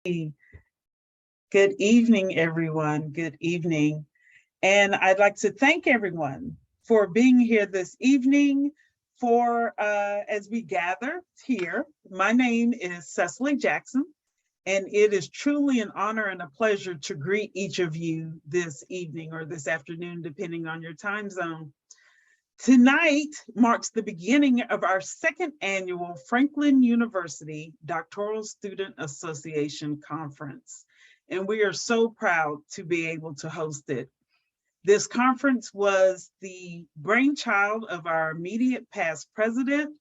Good evening, everyone. Good evening. And I'd like to thank everyone for being here this evening for as we gather here. My name is Cecily Jackson, and it is truly an honor and a pleasure to greet each of you this evening or this afternoon, depending on your time zone. Tonight marks the beginning of our second annual Franklin University Doctoral Student Association Conference, and we are so proud to be able to host it. This conference was the brainchild of our immediate past president,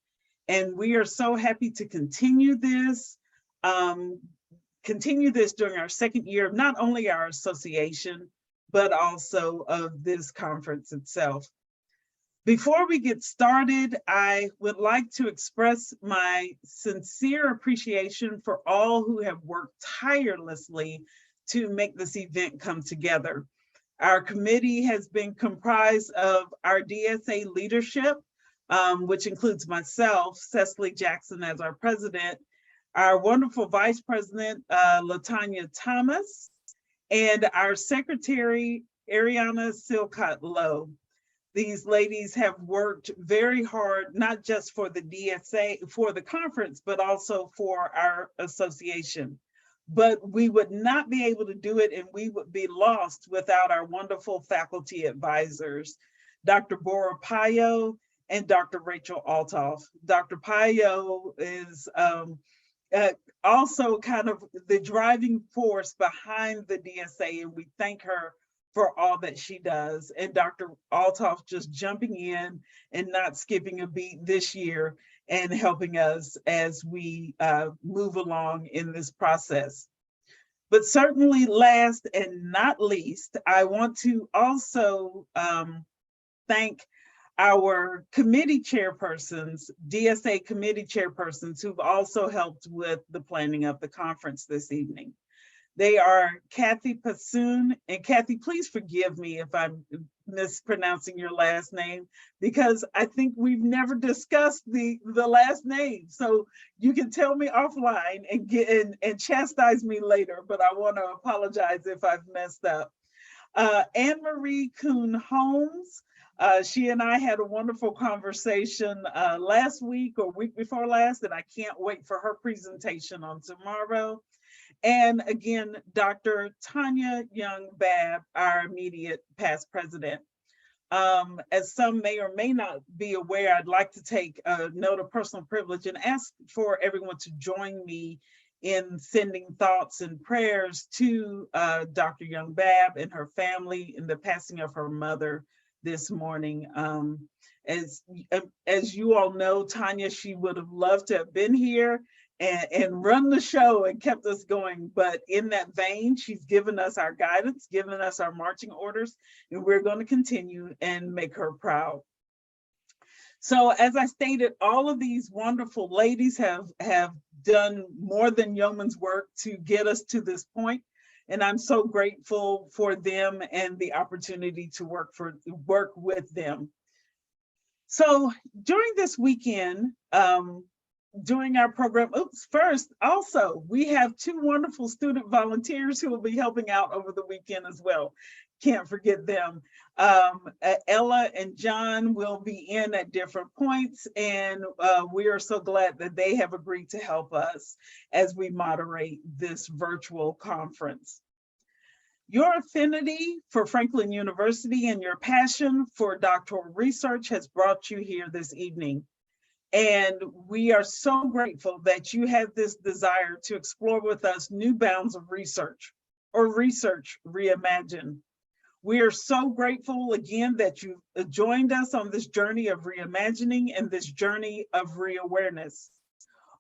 and we are so happy to um, continue this during our second year of not only our association, but also of this conference itself. Before we get started, I would like to express my sincere appreciation for all who have worked tirelessly to make this event come together. Our committee has been comprised of our DSA leadership, which includes myself, Cecily Jackson, as our president, our wonderful vice president, Latanya Thomas, and our secretary, Ariana Silcott Lowe. These ladies have worked very hard, not just for the DSA, for the conference, but also for our association. But we would not be able to do it and we would be lost without our wonderful faculty advisors, Dr. Bora Payo and Dr. Rachel Altoff. Dr. Payo is also kind of the driving force behind the DSA, and we thank her for all that she does. And Dr. Altoff just jumping in and not skipping a beat this year and helping us as we move along in this process. But certainly last and not least, I want to also thank our committee chairpersons, DSA committee chairpersons, who've also helped with the planning of the conference this evening. They are Kathy Passoon, and Kathy, please forgive me if I'm mispronouncing your last name, because I think we've never discussed the last name. So you can tell me offline and chastise me later, but I want to apologize if I've messed up. Anne Marie Kuhn Holmes. She and I had a wonderful conversation last week or week before last, and I can't wait for her presentation on tomorrow. And again, Dr. Tanya Young-Babb, our immediate past president. As some may or may not be aware, I'd like to take a note of personal privilege and ask for everyone to join me in sending thoughts and prayers to Dr. Young-Babb and her family in the passing of her mother this morning. As you all know, Tanya, she would have loved to have been here and run the show and kept us going. But in that vein, she's given us our guidance, given us our marching orders, and we're going to continue and make her proud. So as I stated, all of these wonderful ladies have done more than yeoman's work to get us to this point. And I'm so grateful for them and the opportunity to work with them. So during this weekend, during our program, first, also, we have two wonderful student volunteers who will be helping out over the weekend as well. Can't forget them. Ella and John will be in at different points, and we are so glad that they have agreed to help us as we moderate this virtual conference. Your affinity for Franklin University and your passion for doctoral research has brought you here this evening. And we are so grateful that you have this desire to explore with us new bounds of research or research reimagined. We are so grateful again that you joined us on this journey of reimagining and this journey of reawareness.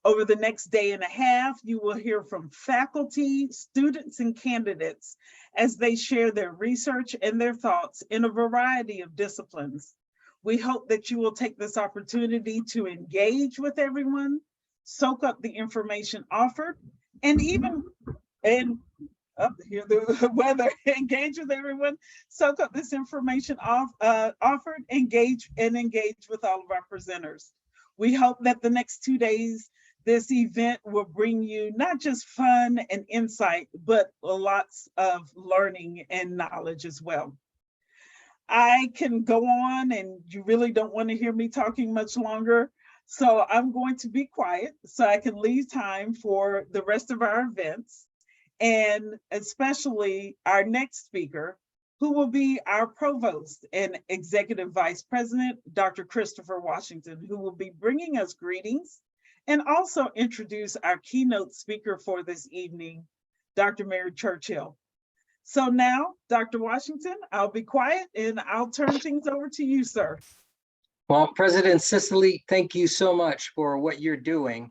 Over the next day and a half, you will hear from faculty, students, and candidates as they share their research and their thoughts in a variety of disciplines. We hope that you will take this opportunity to engage with everyone, soak up the information offered, and hear the weather, engage with everyone, soak up this information offered, engage with all of our presenters. We hope that the next 2 days This event will bring you not just fun and insight, but lots of learning and knowledge as well. I can go on and you really don't want to hear me talking much longer. So I'm going to be quiet so I can leave time for the rest of our events, and especially our next speaker, who will be our provost and executive vice president, Dr. Christopher Washington, who will be bringing us greetings and also introduce our keynote speaker for this evening, Dr. Mary Churchill. So now, Dr. Washington, I'll be quiet and I'll turn things over to you, sir. Well, President Cicely, thank you so much for what you're doing.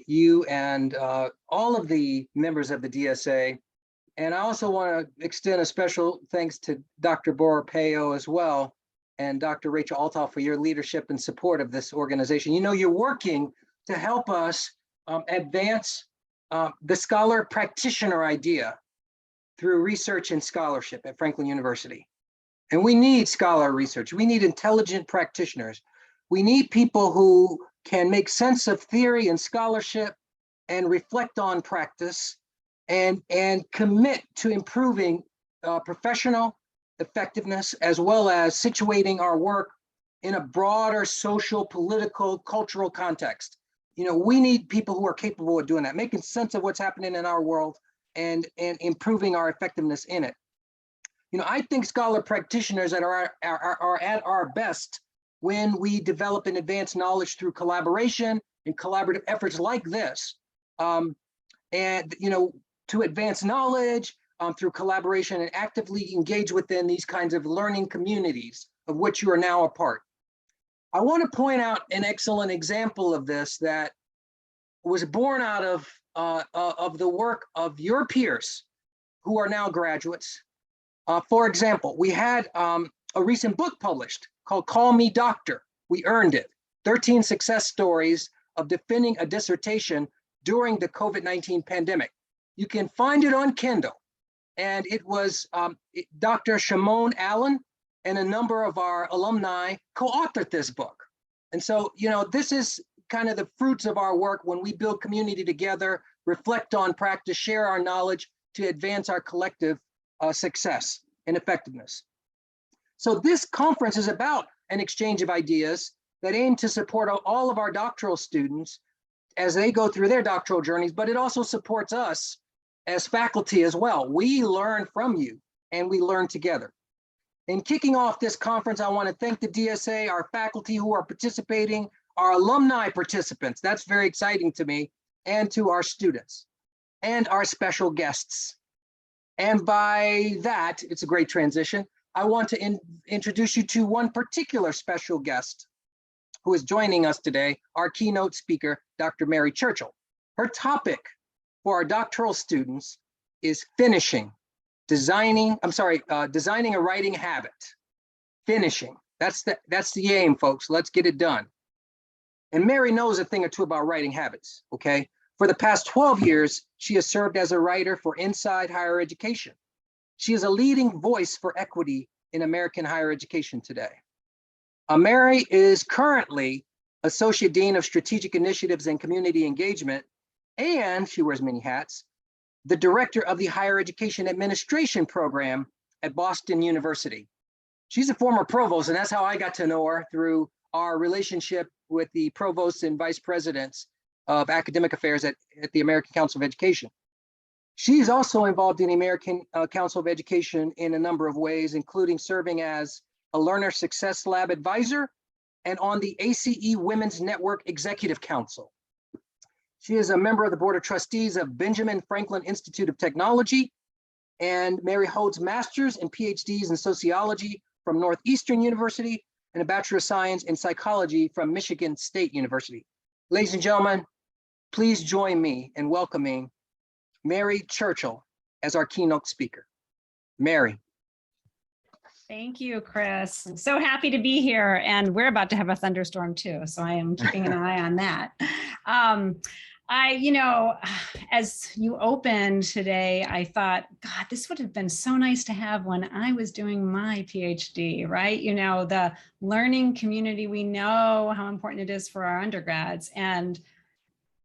You and all of the members of the DSA. And I also want to extend a special thanks to Dr. Borpeo as well, and Dr. Rachel Althoff for your leadership and support of this organization. You know, you're working to help us advance the scholar practitioner idea through research and scholarship at Franklin University. And we need scholar research. We need intelligent practitioners. We need people who can make sense of theory and scholarship and reflect on practice and commit to improving professional effectiveness, as well as situating our work in a broader social, political, cultural context. You know, we need people who are capable of doing that, making sense of what's happening in our world and improving our effectiveness in it. You know, I think scholar practitioners are at our best when we develop and advance knowledge through collaboration and collaborative efforts like this. And, you know, to advance knowledge through collaboration and actively engage within these kinds of learning communities of which you are now a part. I want to point out an excellent example of this that was born out of the work of your peers who are now graduates. For example, we had a recent book published called Call Me Doctor. We earned it. 13 success stories of defending a dissertation during the COVID-19 pandemic. You can find it on Kindle. And it was Dr. Shimon Allen and a number of our alumni co-authored this book. And so, you know, this is kind of the fruits of our work when we build community together, reflect on practice, share our knowledge to advance our collective success and effectiveness. So this conference is about an exchange of ideas that aim to support all of our doctoral students as they go through their doctoral journeys, but it also supports us as faculty as well. We learn from you and we learn together. In kicking off this conference, I want to thank the DSA, our faculty who are participating, our alumni participants, that's very exciting to me, and to our students, and our special guests. And by that, it's a great transition. I want to introduce you to one particular special guest who is joining us today, our keynote speaker, Dr. Mary Churchill. Her topic for our doctoral students is designing a writing habit. Finishing, that's the aim, folks. Let's get it done. And Mary knows a thing or two about writing habits, okay? For the past 12 years, she has served as a writer for Inside Higher Education. She is a leading voice for equity in American higher education today. Mary is currently Associate Dean of Strategic Initiatives and Community Engagement, and she wears many hats, the Director of the Higher Education Administration Program at Boston University. She's a former provost, and that's how I got to know her, through our relationship with the provosts and vice presidents of academic affairs at the American Council of Education. She's also involved in the American Council of Education in a number of ways, including serving as a Learner Success Lab advisor and on the ACE Women's Network Executive Council. She is a member of the Board of Trustees of Benjamin Franklin Institute of Technology, and Mary holds master's and PhDs in sociology from Northeastern University and a Bachelor of Science in Psychology from Michigan State University. Ladies and gentlemen, please join me in welcoming Mary Churchill as our keynote speaker. Mary. Thank you, Chris. I'm so happy to be here, and we're about to have a thunderstorm too, so I am keeping an eye on that. As you opened today, I thought, God, this would have been so nice to have when I was doing my PhD, right? You know, the learning community, we know how important it is for our undergrads, and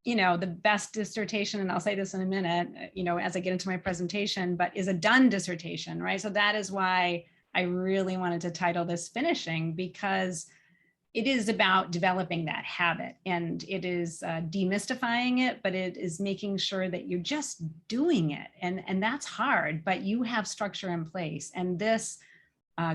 you know, the best dissertation, and I'll say this in a minute, you know, as I get into my presentation, but is a done dissertation, right? So that is why I really wanted to title this Finishing, because it is about developing that habit, and it is demystifying it, but it is making sure that you're just doing it. And that's hard, but you have structure in place. And this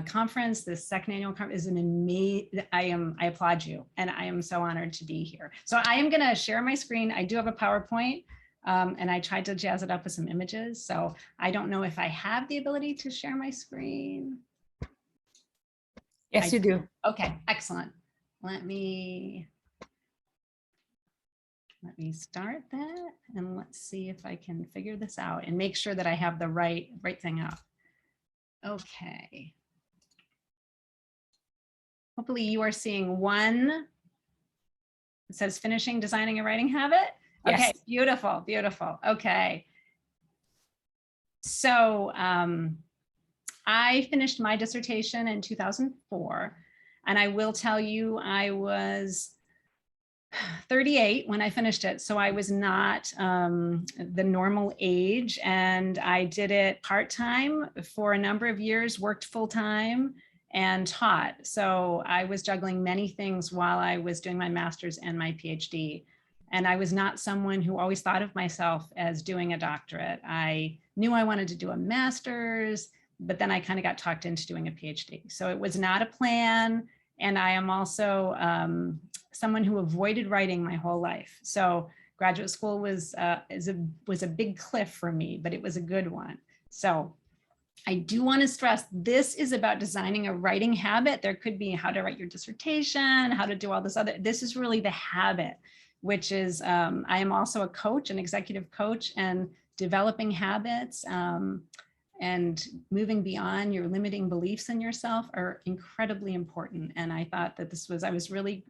conference, this second annual conference, is an amazing, I applaud you, and I am so honored to be here. So I am gonna share my screen. I do have a PowerPoint, and I tried to jazz it up with some images. So I don't know if I have the ability to share my screen. Yes, you do. Okay, excellent. Let me start that, and let's see if I can figure this out and make sure that I have the right thing up. Okay. Hopefully you are seeing one. It says Finishing Designing a Writing Habit. Okay, Yes. beautiful, beautiful. Okay. So I finished my dissertation in 2004. And I will tell you, I was 38 when I finished it. So I was not the normal age, and I did it part-time for a number of years, worked full-time and taught. So I was juggling many things while I was doing my master's and my PhD. And I was not someone who always thought of myself as doing a doctorate. I knew I wanted to do a master's, but then I kind of got talked into doing a PhD. So it was not a plan. And I am also someone who avoided writing my whole life. So graduate school was a big cliff for me, but it was a good one. So I do want to stress, this is about designing a writing habit. There could be how to write your dissertation, how to do all this other, this is really the habit, which is, I am also a coach, an executive coach, and developing habits and moving beyond your limiting beliefs in yourself are incredibly important. And I thought that this was, I was really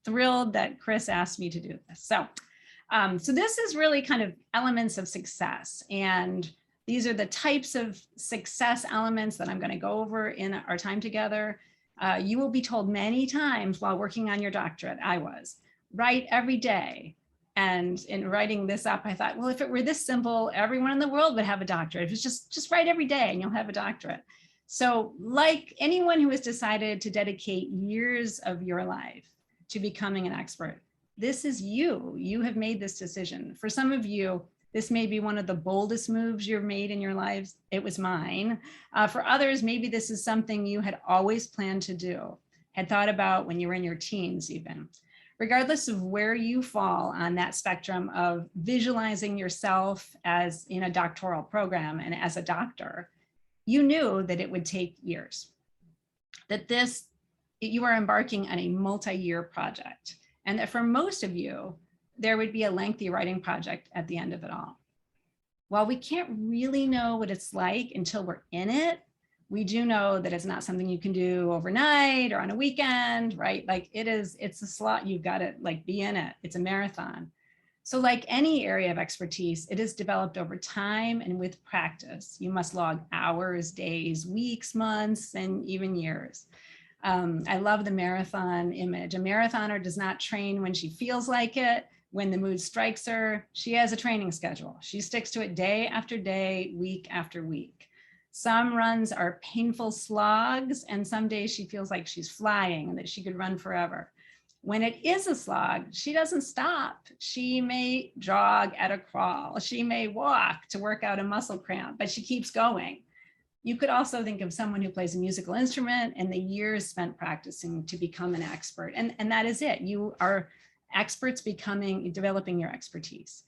thrilled that Chris asked me to do this. So, so this is really kind of elements of success. And these are the types of success elements that I'm going to go over in our time together. You will be told many times while working on your doctorate, I was, write every day. And in writing this up, I thought, well, if it were this simple, everyone in the world would have a doctorate. If it's just write every day and you'll have a doctorate. So like anyone who has decided to dedicate years of your life to becoming an expert, this is you. You have made this decision. For some of you, this may be one of the boldest moves you've made in your lives. It was mine. For others, maybe this is something you had always planned to do, had thought about when you were in your teens even. Regardless of where you fall on that spectrum of visualizing yourself as in a doctoral program and as a doctor, you knew that it would take years, that you are embarking on a multi-year project, and that for most of you, there would be a lengthy writing project at the end of it all. While we can't really know what it's like until we're in it, we do know that it's not something you can do overnight or on a weekend, right? Like it's a slot, you've got to like be in it. It's a marathon. So like any area of expertise, it is developed over time and with practice. You must log hours, days, weeks, months, and even years. I love the marathon image. A marathoner does not train when she feels like it, when the mood strikes her. She has a training schedule. She sticks to it day after day, week after week. Some runs are painful slogs, and some days she feels like she's flying and that she could run forever. When it is a slog, she doesn't stop. She may jog at a crawl. She may walk to work out a muscle cramp, but she keeps going. You could also think of someone who plays a musical instrument and the years spent practicing to become an expert. And that is it. You are experts developing your expertise.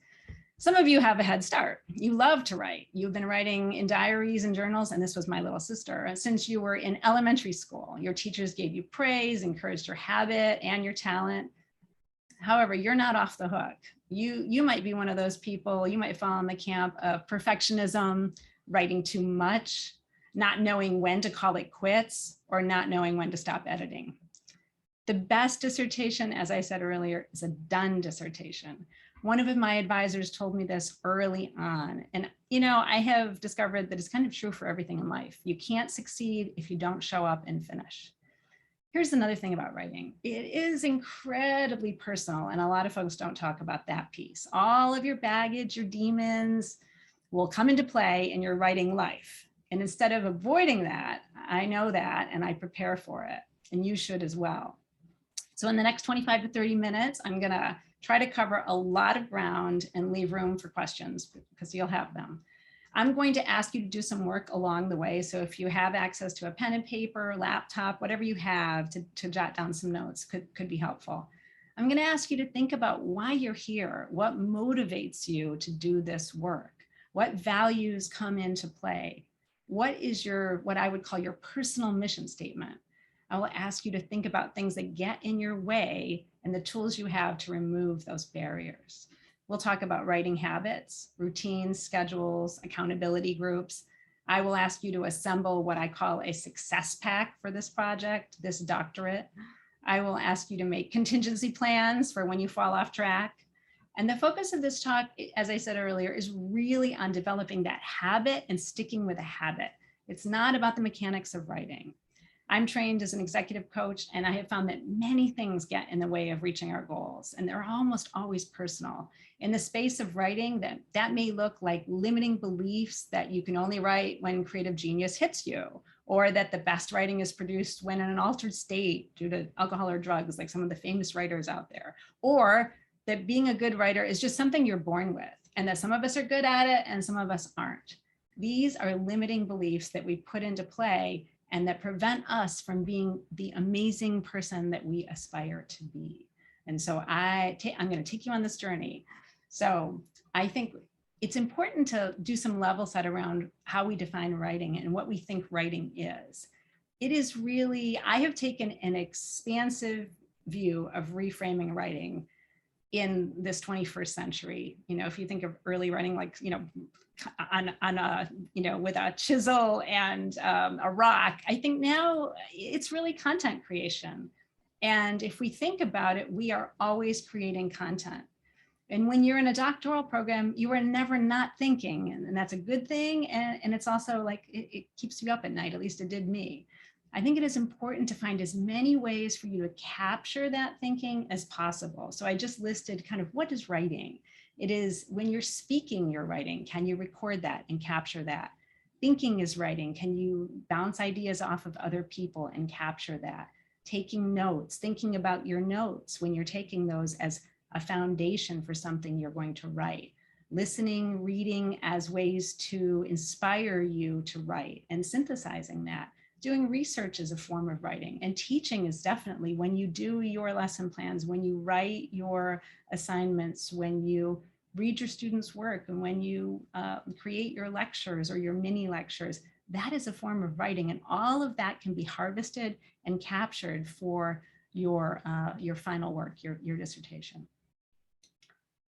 Some of you have a head start. You love to write. You've been writing in diaries and journals, and this was my little sister, since you were in elementary school. Your teachers gave you praise, encouraged your habit and your talent. However, you're not off the hook. You might be one of those people, you might fall in the camp of perfectionism, writing too much, not knowing when to call it quits, or not knowing when to stop editing. The best dissertation, as I said earlier, is a done dissertation. One of my advisors told me this early on. And, you know, I have discovered that it's kind of true for everything in life. You can't succeed if you don't show up and finish. Here's another thing about writing. It is incredibly personal, and a lot of folks don't talk about that piece. All of your baggage, your demons will come into play in your writing life. And instead of avoiding that, I know that, and I prepare for it, and you should as well. So in the next 25 to 30 minutes, I'm gonna try to cover a lot of ground and leave room for questions because you'll have them. I'm going to ask you to do some work along the way. So if you have access to a pen and paper, laptop, whatever you have to jot down some notes could be helpful. I'm going to ask you to think about why you're here. What motivates you to do this work? What values come into play? What is what I would call your personal mission statement? I will ask you to think about things that get in your way and the tools you have to remove those barriers. We'll talk about writing habits, routines, schedules, accountability groups. I will ask you to assemble what I call a success pack for this project, this doctorate. I will ask you to make contingency plans for when you fall off track. And the focus of this talk, as I said earlier, is really on developing that habit and sticking with a habit. It's not about the mechanics of writing. I'm trained as an executive coach, and I have found that many things get in the way of reaching our goals, and they're almost always personal. In the space of writing, that may look like limiting beliefs that you can only write when creative genius hits you, or that the best writing is produced when in an altered state due to alcohol or drugs, like some of the famous writers out there, or that being a good writer is just something you're born with, and that some of us are good at it and some of us aren't. These are limiting beliefs that we put into play and that prevent us from being the amazing person that we aspire to be. And so I'm going to take you on this journey. So I think it's important to do some level set around how we define writing and what we think writing is. It is really, I have taken an expansive view of reframing writing in this 21st century. You know, if you think of early writing, like, you know, on a, you know, with a chisel and a rock, I think now it's really content creation. And if we think about it, we are always creating content. And when you're in a doctoral program, you are never not thinking, and that's a good thing. And it's also like, it keeps you up at night, at least it did me. I think it is important to find as many ways for you to capture that thinking as possible. So I just listed kind of what is writing. It is when you're speaking, you're writing. Can you record that and capture that? Thinking is writing. Can you bounce ideas off of other people and capture that? Taking notes, thinking about your notes when you're taking those as a foundation for something you're going to write. Listening, reading as ways to inspire you to write and synthesizing that. Doing research is a form of writing, and teaching is definitely when you do your lesson plans, when you write your assignments, when you read your students' work, and when you create your lectures or your mini lectures. That is a form of writing, and all of that can be harvested and captured for your final work, your dissertation.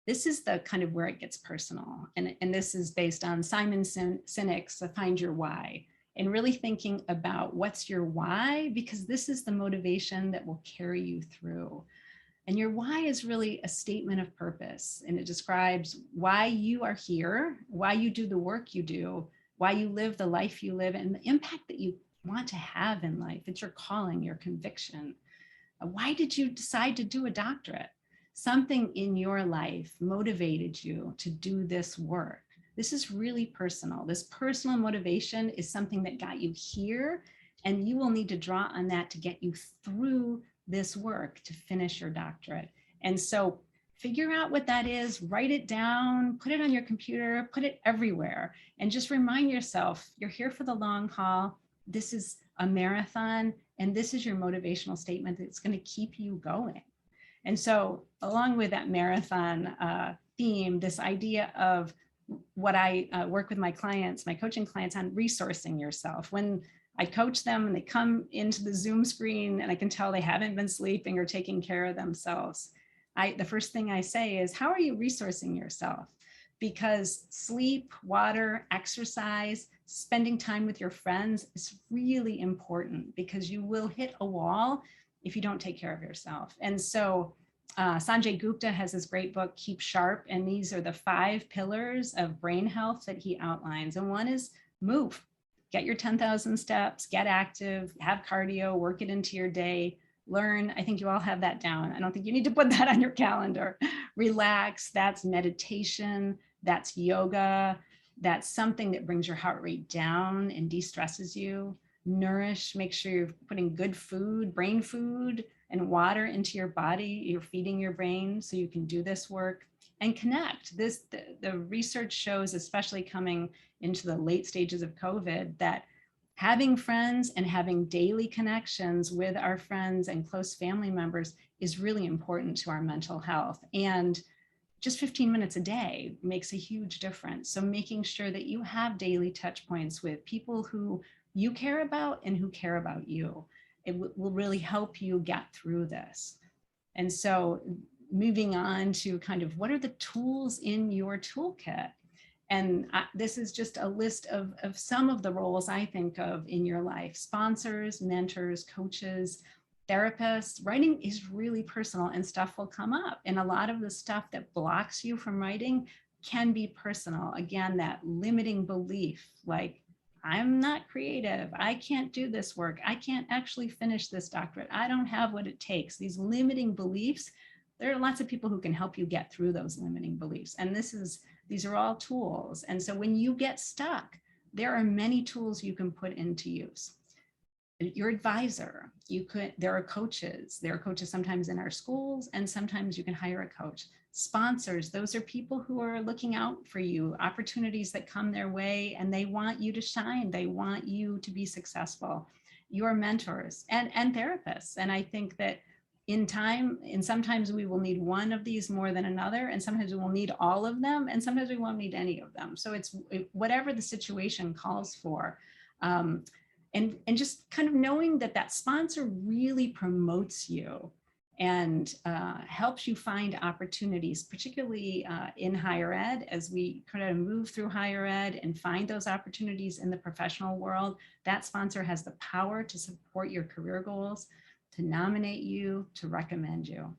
This is the kind of where it gets personal, and this is based on Simon Sinek's Find Your Why. And really thinking about what's your why, because this is the motivation that will carry you through. And your why is really a statement of purpose, and it describes why you are here, why you do the work you do, why you live the life you live, and the impact that you want to have in life. It's your calling, your conviction. Why did you decide to do a doctorate? Something in your life motivated you to do this work. This is really personal. This personal motivation is something that got you here, and you will need to draw on that to get you through this work to finish your doctorate. And so figure out what that is, write it down, put it on your computer, put it everywhere, and just remind yourself, you're here for the long haul. This is a marathon, and this is your motivational statement that's going to keep you going. And so along with that marathon theme, this idea of what I work with my clients, my coaching clients, on resourcing yourself. When I coach them and they come into the Zoom screen and I can tell they haven't been sleeping or taking care of themselves, the first thing I say is, how are you resourcing yourself? Because sleep, water, exercise, spending time with your friends is really important, because you will hit a wall if you don't take care of yourself. And so Sanjay Gupta has this great book, Keep Sharp, and these are the 5 pillars of brain health that he outlines. And one is move. get your 10,000 steps, get active, have cardio, work it into your day, learn. I think you all have that down. I don't think you need to put that on your calendar. Relax, that's meditation, that's yoga, that's something that brings your heart rate down and de-stresses you. Nourish, make sure you're putting good food, brain food and water into your body. You're feeding your brain so you can do this work. And connect. The research shows, especially coming into the late stages of COVID, that having friends and having daily connections with our friends and close family members is really important to our mental health. And just 15 minutes a day makes a huge difference. So making sure that you have daily touch points with people who you care about and who care about you, it will really help you get through this. And so moving on to kind of what are the tools in your toolkit? And this is just a list of some of the roles I think of in your life: sponsors, mentors, coaches, therapists. Writing is really personal and stuff will come up. And a lot of the stuff that blocks you from writing can be personal. Again, that limiting belief, like, I'm not creative, I can't do this work, I can't actually finish this doctorate, I don't have what it takes. These limiting beliefs, there are lots of people who can help you get through those limiting beliefs. And these are all tools. And so when you get stuck, there are many tools you can put into use. Your advisor, there are coaches sometimes in our schools, and sometimes you can hire a coach. Sponsors, those are people who are looking out for you, opportunities that come their way, and they want you to shine. They want you to be successful. Your mentors and therapists. And I think that sometimes we will need one of these more than another, and sometimes we will need all of them, and sometimes we won't need any of them. So it's whatever the situation calls for. And just kind of knowing that sponsor really promotes you and helps you find opportunities, particularly in higher ed, as we kind of move through higher ed and find those opportunities in the professional world. That sponsor has the power to support your career goals, to nominate you, to recommend you.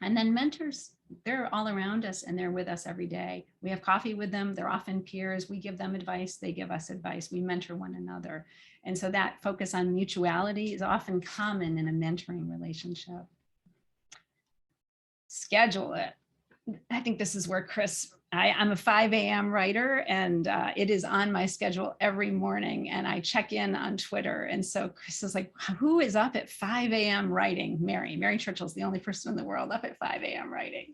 And then mentors, they're all around us and they're with us every day. We have coffee with them. They're often peers. We give them advice. They give us advice. We mentor one another. And so that focus on mutuality is often common in a mentoring relationship. Schedule it. I think this is where Chris, I'm a 5 a.m. writer, and it is on my schedule every morning, and I check in on Twitter. And so Chris is like, who is up at 5 a.m. writing? Mary Churchill is the only person in the world up at 5 a.m. writing.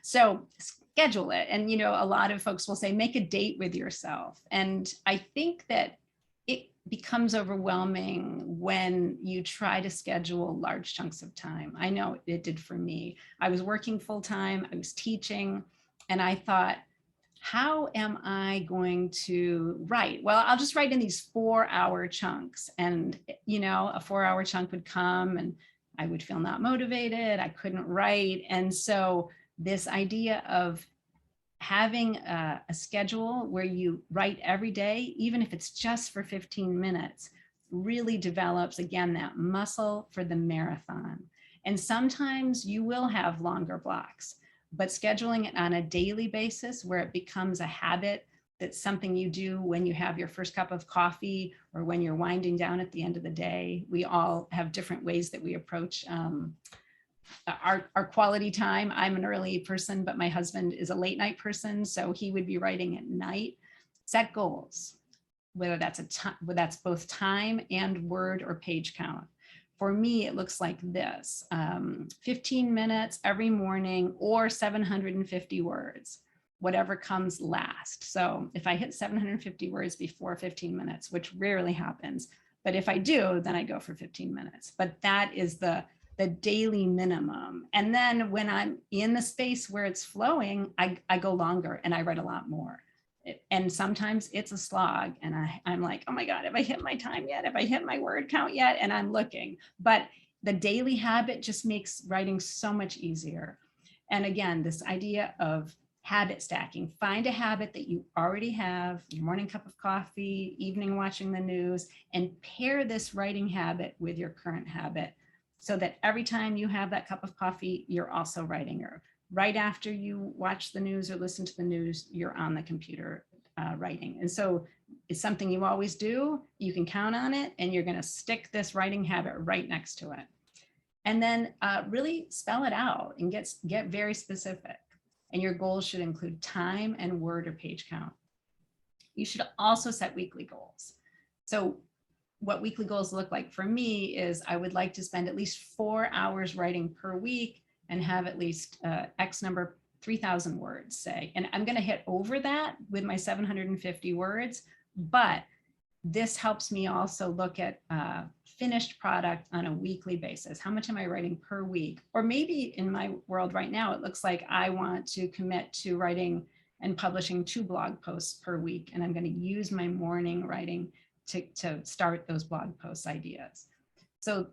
So schedule it. And, a lot of folks will say, make a date with yourself. And I think that it becomes overwhelming when you try to schedule large chunks of time. I know it did for me. I was working full time, I was teaching, and I thought, how am I going to write? Well, I'll just write in these 4-hour chunks. And, a 4-hour chunk would come and I would feel not motivated. I couldn't write. And so this idea of having a schedule where you write every day, even if it's just for 15 minutes, really develops, again, that muscle for the marathon. And sometimes you will have longer blocks, but scheduling it on a daily basis where it becomes a habit, that's something you do when you have your first cup of coffee or when you're winding down at the end of the day. We all have different ways that we approach our quality time. I'm an early person, but my husband is a late night person, so he would be writing at night. Set goals, whether that's both time and word or page count. For me, it looks like this: 15 minutes every morning or 750 words, whatever comes last. So if I hit 750 words before 15 minutes, which rarely happens, but if I do, then I go for 15 minutes. But that is the daily minimum. And then when I'm in the space where it's flowing, I go longer and I write a lot more. And sometimes it's a slog, and I'm like, oh my God, have I hit my time yet? Have I hit my word count yet? And I'm looking, but the daily habit just makes writing so much easier. And again, this idea of habit stacking, find a habit that you already have, your morning cup of coffee, evening watching the news, and pair this writing habit with your current habit, so that every time you have that cup of coffee, you're also writing, or right after you watch the news or listen to the news, you're on the computer writing. And so it's something you always do, you can count on it, and you're going to stick this writing habit right next to it. And then really spell it out and get very specific. And your goals should include time and word or page count. You should also set weekly goals. So what weekly goals look like for me is I would like to spend at least 4 hours writing per week and have at least X number, 3,000 words, say. And I'm going to hit over that with my 750 words, but this helps me also look at finished product on a weekly basis. How much am I writing per week? Or maybe in my world right now, it looks like I want to commit to writing and publishing 2 blog posts per week. And I'm going to use my morning writing to start those blog post ideas. So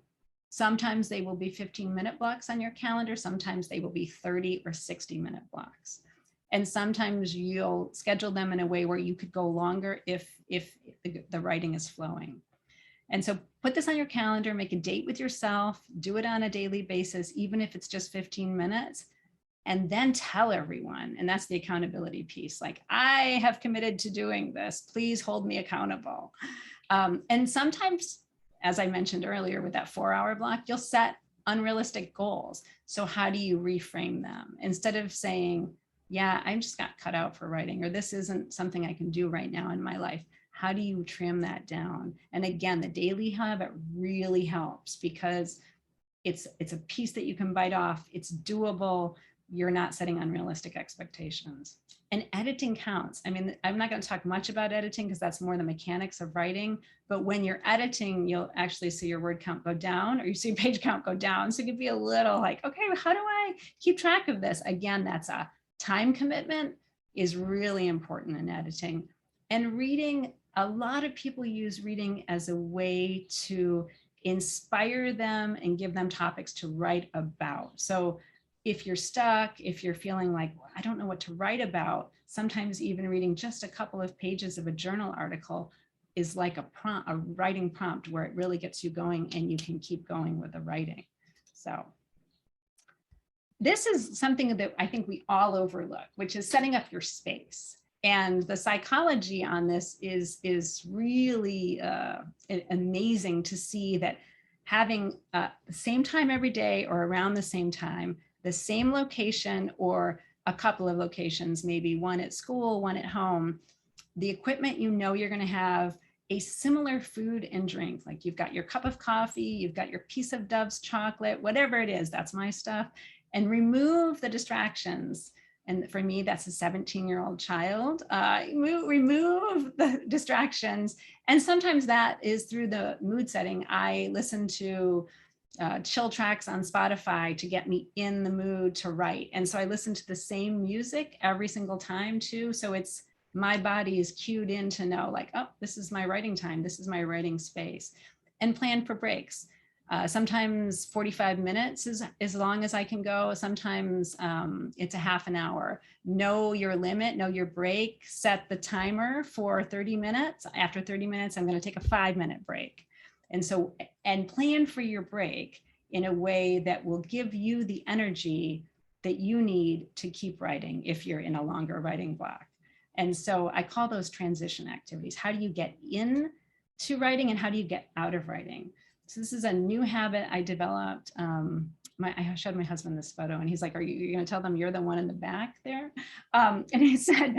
sometimes they will be 15-minute blocks on your calendar. Sometimes they will be 30 or 60-minute blocks. And sometimes you'll schedule them in a way where you could go longer if the writing is flowing. And so put this on your calendar, make a date with yourself, do it on a daily basis, even if it's just 15 minutes, and then tell everyone. And that's the accountability piece. Like, I have committed to doing this, please hold me accountable. And sometimes, as I mentioned earlier, with that 4-hour block, you'll set unrealistic goals. So how do you reframe them? Instead of saying, yeah, I just got cut out for writing, or this isn't something I can do right now in my life. How do you trim that down? And again, the daily habit really helps because it's a piece that you can bite off. It's doable. You're not setting unrealistic expectations. And editing counts. I mean, I'm not going to talk much about editing because that's more the mechanics of writing. But when you're editing, you'll actually see your word count go down, or you see your page count go down. So you can be a little like, okay, how do I keep track of this? Again, that's a time commitment is really important in editing. And reading, a lot of people use reading as a way to inspire them and give them topics to write about. So if you're stuck, if you're feeling like, I don't know what to write about, sometimes even reading just a couple of pages of a journal article is like a writing prompt where it really gets you going and you can keep going with the writing. So this is something that I think we all overlook, which is setting up your space. And the psychology on this is really amazing to see that having the same time every day or around the same time, the same location or a couple of locations, maybe one at school, one at home, the equipment you know you're going to have, a similar food and drink, like you've got your cup of coffee, you've got your piece of Dove's chocolate, whatever it is, that's my stuff, and remove the distractions. And for me, that's a 17-year-old child. Remove the distractions. And sometimes that is through the mood setting. I listen to chill tracks on Spotify to get me in the mood to write. And so I listen to the same music every single time too. So it's my body is cued in to know like, oh, this is my writing time. This is my writing space. And plan for breaks. Sometimes 45 minutes is as long as I can go. Sometimes it's a half an hour. Know your limit, know your break, set the timer for 30 minutes. After 30 minutes, I'm going to take a 5-minute break. And so, and plan for your break in a way that will give you the energy that you need to keep writing if you're in a longer writing block. And so I call those transition activities. How do you get into writing and how do you get out of writing? So this is a new habit I developed. I showed my husband this photo and he's like, you're going to tell them you're the one in the back there? And he said,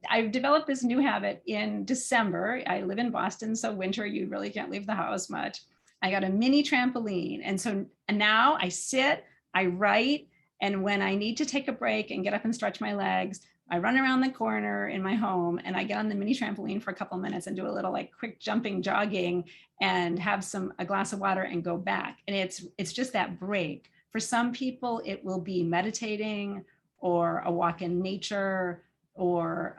I've developed this new habit in December. I live in Boston, so winter, you really can't leave the house much. I got a mini trampoline. And now I sit, I write, and when I need to take a break and get up and stretch my legs, I run around the corner in my home and I get on the mini trampoline for a couple of minutes and do a little like quick jumping, jogging, and have a glass of water and go back. And it's just that break. For some people, it will be meditating or a walk in nature, or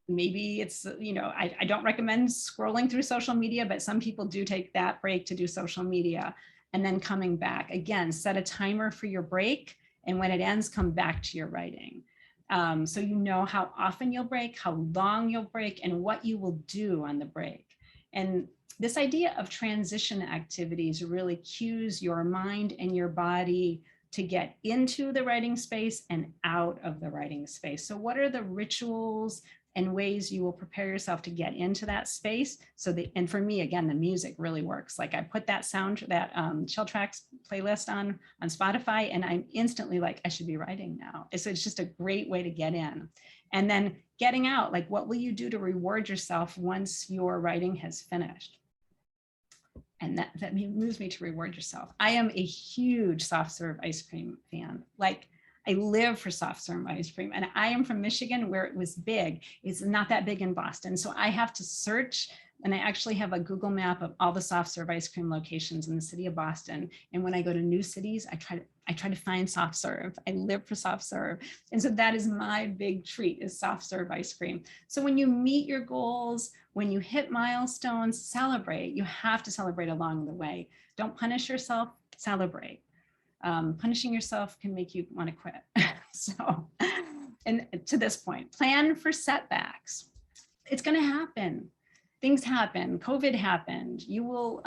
maybe it's, I don't recommend scrolling through social media, but some people do take that break to do social media and then coming back. Again, set a timer for your break. And when it ends, come back to your writing. So you know how often you'll break, how long you'll break, and what you will do on the break. And this idea of transition activities really cues your mind and your body to get into the writing space and out of the writing space. So what are the rituals and ways you will prepare yourself to get into that space. So and for me, again, the music really works. Like I put that Chill Tracks playlist on Spotify, and I'm instantly like, I should be writing now. So it's just a great way to get in. And then getting out, like what will you do to reward yourself once your writing has finished? And that moves me to reward yourself. I am a huge soft serve ice cream fan. Like I live for soft serve ice cream, and I am from Michigan where it was big. It's not that big in Boston. So I have to search, and I actually have a Google map of all the soft serve ice cream locations in the city of Boston. And when I go to new cities, I try to find soft serve. I live for soft serve. And so that is my big treat, is soft serve ice cream. So when you meet your goals, when you hit milestones, celebrate. You have to celebrate along the way. Don't punish yourself, celebrate. Punishing yourself can make you want to quit. So, and to this point, plan for setbacks. It's going to happen. Things happen. COVID happened. You will,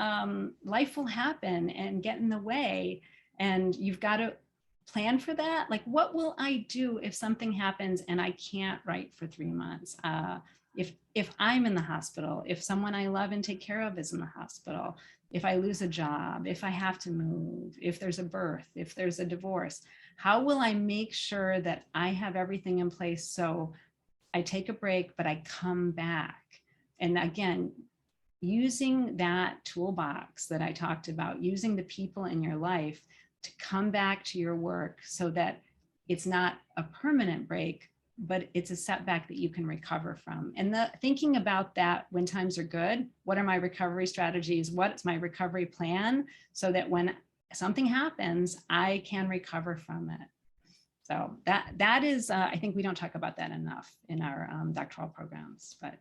life will happen and get in the way. And you've got to plan for that. Like, what will I do if something happens and I can't write for 3 months? If I'm in the hospital, if someone I love and take care of is in the hospital, if I lose a job, if I have to move, if there's a birth, if there's a divorce, how will I make sure that I have everything in place so I take a break, but I come back? And again, using that toolbox that I talked about, using the people in your life to come back to your work so that it's not a permanent break, but it's a setback that you can recover from. And thinking about that when times are good, what are my recovery strategies? What's my recovery plan? So that when something happens, I can recover from it. So that is, I think we don't talk about that enough in our doctoral programs. But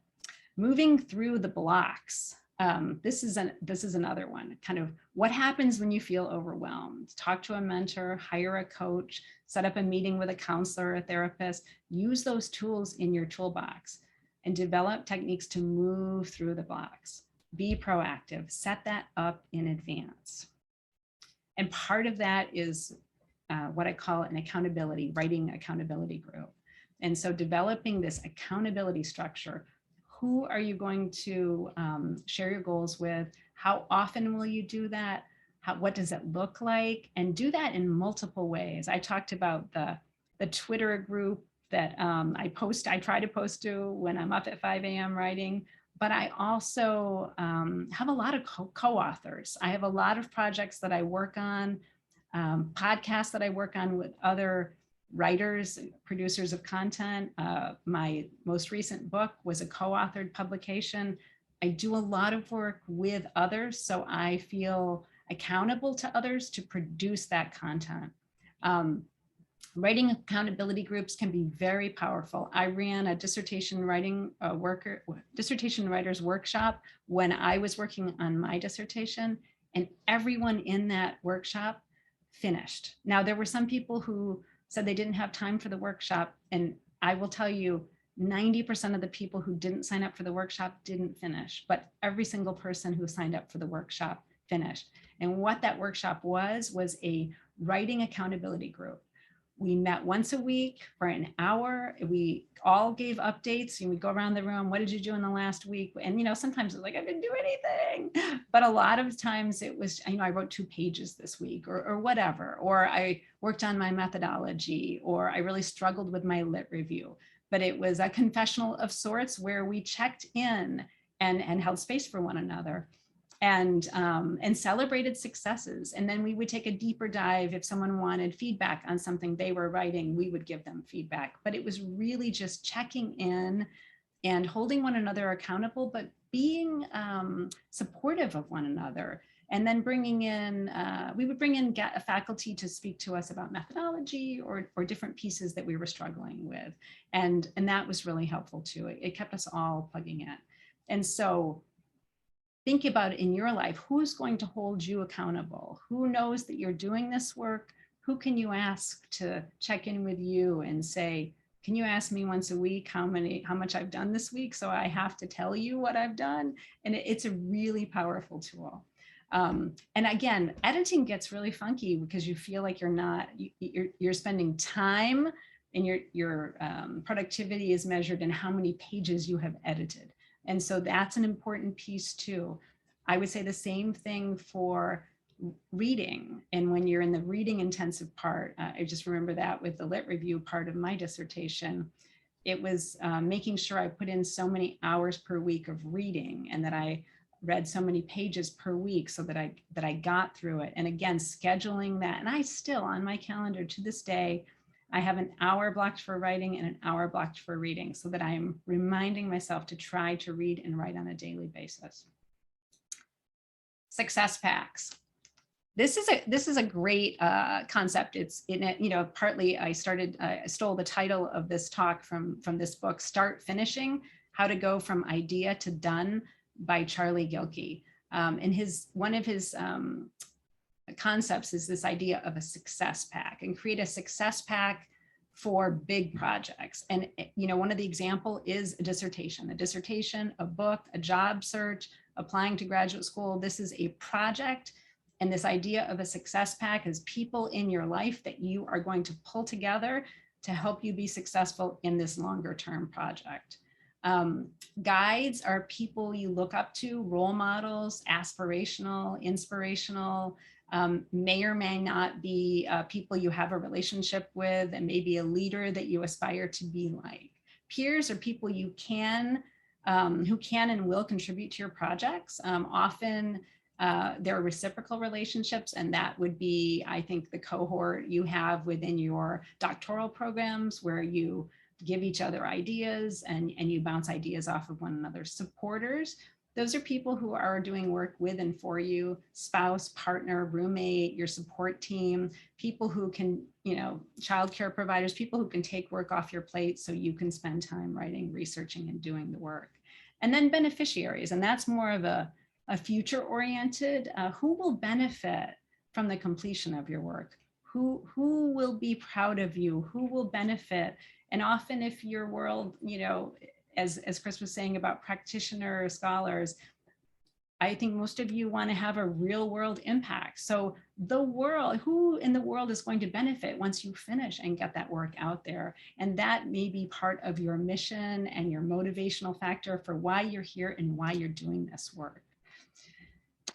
moving through the blocks, this is another one. Kind of what happens when you feel overwhelmed. Talk to a mentor, hire a coach, set up a meeting with a counselor, a therapist. Use those tools in your toolbox and develop techniques to move through the blocks. Be proactive, set that up in advance. And part of that is what I call an writing accountability group. And so developing this accountability structure. Who are you going to share your goals with? How often will you do that? What does it look like? And do that in multiple ways. I talked about the Twitter group that I try to post to when I'm up at 5 a.m. writing, but I also have a lot of co-authors. I have a lot of projects that I work on, podcasts that I work on with other writers, producers of content. My most recent book was a co-authored publication. I do a lot of work with others, so I feel accountable to others to produce that content. Writing accountability groups can be very powerful. I ran a dissertation writers workshop when I was working on my dissertation, and everyone in that workshop finished. Now, there were some people who said they didn't have time for the workshop, and I will tell you, 90% of the people who didn't sign up for the workshop didn't finish, but every single person who signed up for the workshop finished. And what that workshop was a writing accountability group. We met once a week for an hour. We all gave updates, and we go around the room. What did you do in the last week? And, sometimes it's like, I didn't do anything. But a lot of times it was, I wrote 2 pages this week or whatever, or I worked on my methodology, or I really struggled with my lit review. But it was a confessional of sorts where we checked in and held space for one another. And celebrated successes. And then we would take a deeper dive. If someone wanted feedback on something they were writing, we would give them feedback. But it was really just checking in and holding one another accountable, but being supportive of one another. And then we would bring in a faculty to speak to us about methodology or different pieces that we were struggling with. And that was really helpful too. It kept us all plugging in. And so think about in your life, who's going to hold you accountable? Who knows that you're doing this work? Who can you ask to check in with you and say, can you ask me once a week how much I've done this week? So I have to tell you what I've done. And it's a really powerful tool. And again, editing gets really funky because you feel like you're spending time and your productivity is measured in how many pages you have edited. And so that's an important piece too. I would say the same thing for reading. And when you're in the reading intensive part, I just remember that with the lit review part of my dissertation, it was making sure I put in so many hours per week of reading, and that I read so many pages per week so that I got through it. And again, scheduling that. And I still, on my calendar to this day, I have an hour blocked for writing and an hour blocked for reading, so that I'm reminding myself to try to read and write on a daily basis. Success packs. This is a great concept. It's in it, you know, partly I stole the title of this talk from this book, Start Finishing: How to Go from Idea to Done by Charlie Gilkey. And one of his concepts is this idea of a success pack, and create a success pack for big projects. And, you know, one of the example is a dissertation, a book, a job search, applying to graduate school. This is a project. And this idea of a success pack is people in your life that you are going to pull together to help you be successful in this longer term project. Guides are people you look up to, role models, aspirational, inspirational, may or may not be people you have a relationship with, and maybe a leader that you aspire to be like. Peers are people you can, who can and will contribute to your projects. Often there are reciprocal relationships, and that would be, I think, the cohort you have within your doctoral programs, where you give each other ideas and you bounce ideas off of one another. Supporters, those are people who are doing work with and for you. Spouse, partner, roommate, your support team, people who can, you know, childcare providers, people who can take work off your plate so you can spend time writing, researching, and doing the work. And then beneficiaries, and that's more of a future oriented, who will benefit from the completion of your work? Who will be proud of you? Who will benefit? And often if your world, you know, as Chris was saying about practitioner scholars, I think most of you want to have a real world impact. So the world, who in the world is going to benefit once you finish and get that work out there? And that may be part of your mission and your motivational factor for why you're here and why you're doing this work.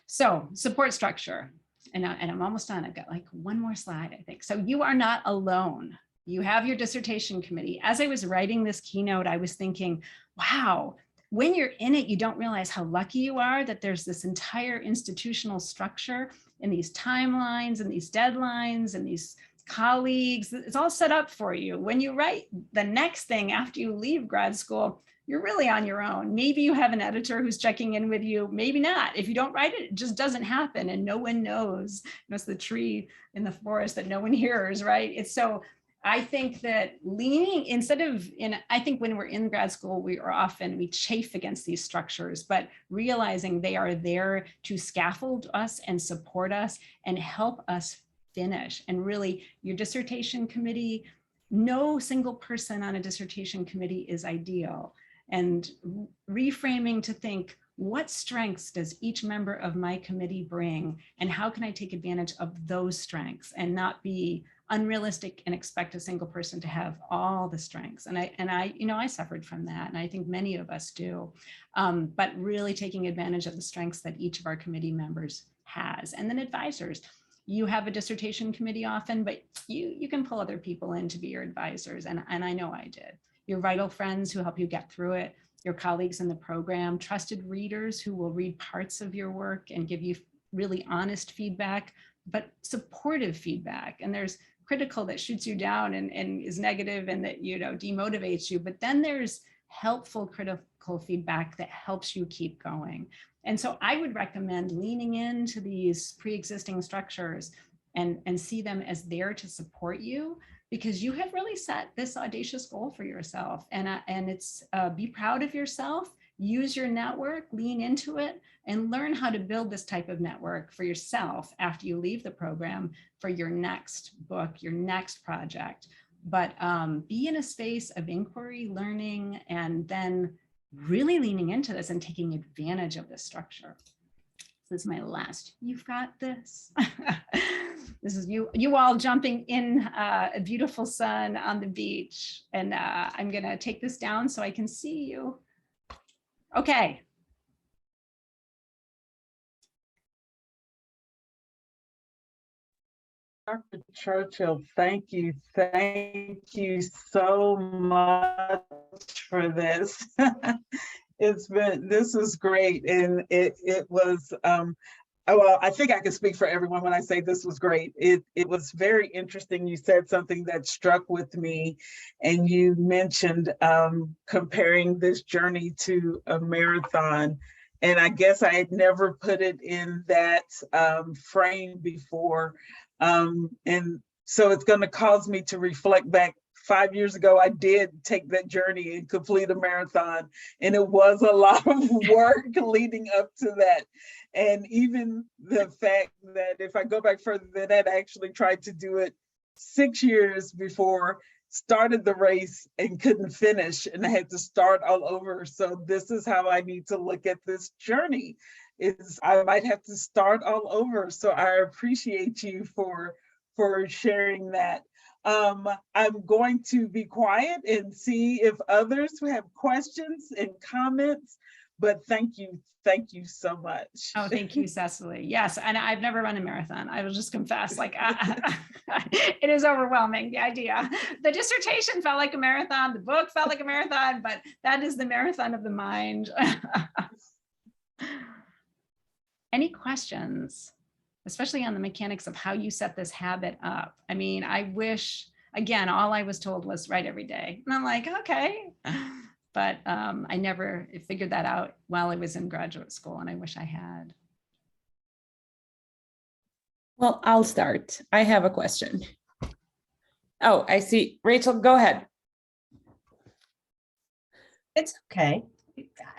So support structure, and I'm almost done. I've got like one more slide, I think. So you are not alone. You have your dissertation committee. As I was writing this keynote, I was thinking, wow, when you're in it, you don't realize how lucky you are that there's this entire institutional structure and these timelines and these deadlines and these colleagues. It's all set up for you. When you write the next thing after you leave grad school, you're really on your own. Maybe you have an editor who's checking in with you, maybe not. If you don't write it, it just doesn't happen, and no one knows. You know, it's the tree in the forest that no one hears, right? It's so, I think that leaning, I think when we're in grad school, we chafe against these structures, but realizing they are there to scaffold us and support us and help us finish. And really, your dissertation committee, no single person on a dissertation committee is ideal. And reframing to think, what strengths does each member of my committee bring, and how can I take advantage of those strengths and not be unrealistic and expect a single person to have all the strengths? And I, you know, I suffered from that, and I think many of us do. But really taking advantage of the strengths that each of our committee members has. And then advisors. You have a dissertation committee often, but you can pull other people in to be your advisors, and I know I did. Your vital friends who help you get through it, your colleagues in the program, trusted readers who will read parts of your work and give you really honest feedback, but supportive feedback. And there's critical that shoots you down and is negative and that, you know, demotivates you. But then there's helpful critical feedback that helps you keep going. And so I would recommend leaning into these pre-existing structures and see them as there to support you, because you have really set this audacious goal for yourself. And it's be proud of yourself, use your network, lean into it, and learn how to build this type of network for yourself after you leave the program for your next book, your next project. But be in a space of inquiry, learning, and then really leaning into this and taking advantage of this structure. This is my last, you've got this. This is you all jumping in a beautiful sun on the beach. And I'm gonna take this down so I can see you. Okay. Dr. Churchill, thank you. Thank you so much for this. This is great. And it was, well, I think I can speak for everyone when I say this was great. It was very interesting. You said something that struck with me, and you mentioned comparing this journey to a marathon. And I guess I had never put it in that frame before. And so it's going to cause me to reflect back. 5 years ago, I did take that journey and complete a marathon, and it was a lot of work leading up to that. And even the fact that if I go back further than that, I actually tried to do it 6 years before, started the race and couldn't finish, and I had to start all over. So this is how I need to look at this journey, is I might have to start all over. So I appreciate you for sharing that. I'm going to be quiet and see if others have questions and comments, but thank you so much. Oh, thank you, Cecily. Yes, and I've never run a marathon. I will just confess, like, it is overwhelming, the idea. The dissertation felt like a marathon, the book felt like a marathon, but that is the marathon of the mind. Any questions, especially on the mechanics of how you set this habit up? I mean, I wish, again, all I was told was write every day. And I'm like, okay. But I never figured that out while I was in graduate school, and I wish I had. Well, I'll start. I have a question. Oh, I see. Rachel, go ahead. It's okay.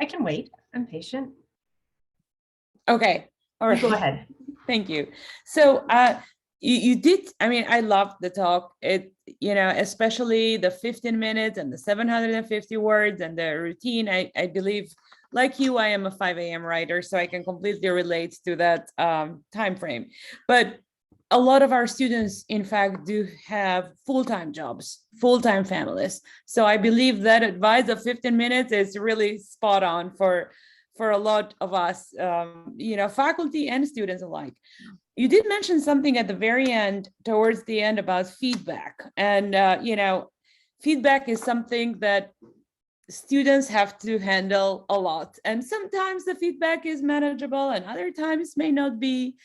I can wait. I'm patient. Okay. All right. Go ahead. Thank you. So you did, I mean, I loved the talk. It, especially the 15 minutes and the 750 words and the routine. I believe, like you, I am a 5 a.m. writer, so I can completely relate to that time frame. But a lot of our students, in fact, do have full-time jobs, full-time families. So I believe that advice of 15 minutes is really spot on for a lot of us, faculty and students alike. You did mention something at the very end, towards the end, about feedback. And, feedback is something that students have to handle a lot. And sometimes the feedback is manageable and other times may not be.